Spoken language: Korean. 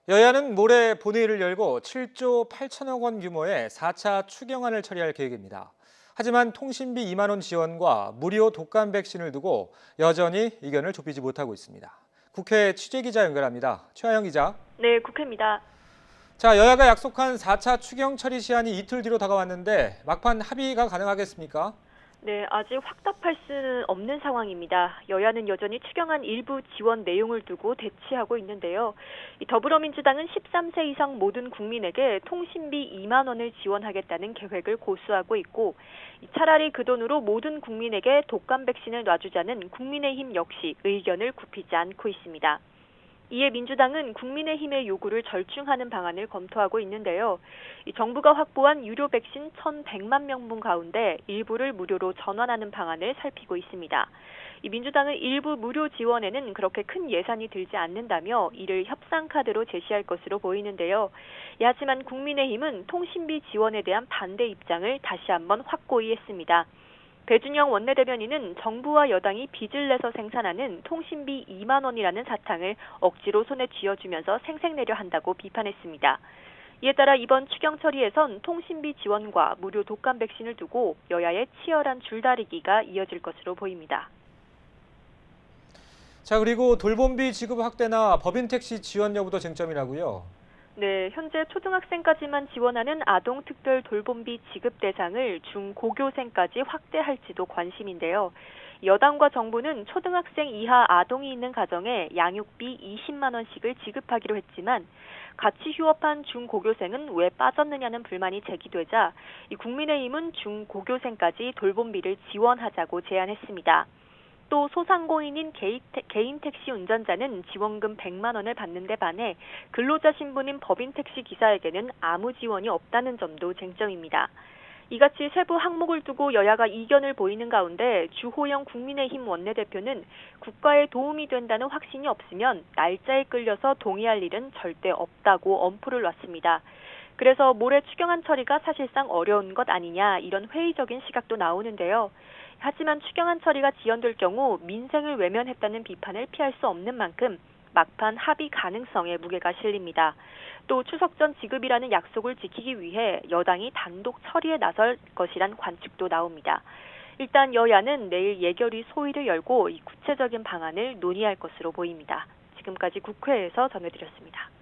여야는 모레 본회의를 열고 7조 8천억 원 규모의 4차 추경안을 처리할 계획입니다. 하지만 통신비 2만 원 지원과 무료 독감 백신을 두고 여전히 의견을 좁히지 못하고 있습니다. 국회 취재기자 연결합니다. 최하영 기자. 네, 국회입니다. 자, 여야가 약속한 4차 추경 처리 시한이 이틀 뒤로 다가왔는데 막판 합의가 가능하겠습니까? 네, 아직 확답할 수는 없는 상황입니다. 여야는 여전히 추경안 일부 지원 내용을 두고 대치하고 있는데요. 이 더불어민주당은 13세 이상 모든 국민에게 통신비 2만 원을 지원하겠다는 계획을 고수하고 있고, 차라리 그 돈으로 모든 국민에게 독감 백신을 놔주자는 국민의힘 역시 의견을 굽히지 않고 있습니다. 이에 민주당은 국민의힘의 요구를 절충하는 방안을 검토하고 있는데요. 정부가 확보한 유료 백신 1,100만 명분 가운데 일부를 무료로 전환하는 방안을 살피고 있습니다. 민주당은 일부 무료 지원에는 그렇게 큰 예산이 들지 않는다며 이를 협상 카드로 제시할 것으로 보이는데요. 하지만 국민의힘은 통신비 지원에 대한 반대 입장을 다시 한번 확고히 했습니다. 배준영 원내대변인은 정부와 여당이 빚을 내서 생산하는 통신비 2만 원이라는 사탕을 억지로 손에 쥐어주면서 생색내려 한다고 비판했습니다. 이에 따라 이번 추경 처리에선 통신비 지원과 무료 독감 백신을 두고 여야의 치열한 줄다리기가 이어질 것으로 보입니다. 자, 그리고 돌봄비 지급 확대나 법인 택시 지원 여부도 쟁점이라고요. 네, 현재 초등학생까지만 지원하는 아동특별 돌봄비 지급 대상을 중고교생까지 확대할지도 관심인데요. 여당과 정부는 초등학생 이하 아동이 있는 가정에 양육비 20만 원씩을 지급하기로 했지만 같이 휴업한 중고교생은 왜 빠졌느냐는 불만이 제기되자 국민의힘은 중고교생까지 돌봄비를 지원하자고 제안했습니다. 또 소상공인인 개인 택시 운전자는 지원금 100만 원을 받는 데 반해 근로자 신분인 법인 택시 기사에게는 아무 지원이 없다는 점도 쟁점입니다. 이같이 세부 항목을 두고 여야가 이견을 보이는 가운데 주호영 국민의힘 원내대표는 국가에 도움이 된다는 확신이 없으면 날짜에 끌려서 동의할 일은 절대 없다고 엄포를 놨습니다. 그래서 모레 추경안 처리가 사실상 어려운 것 아니냐 이런 회의적인 시각도 나오는데요. 하지만 추경안 처리가 지연될 경우 민생을 외면했다는 비판을 피할 수 없는 만큼 막판 합의 가능성에 무게가 실립니다. 또 추석 전 지급이라는 약속을 지키기 위해 여당이 단독 처리에 나설 것이란 관측도 나옵니다. 일단 여야는 내일 예결위 소위를 열고 이 구체적인 방안을 논의할 것으로 보입니다. 지금까지 국회에서 전해드렸습니다.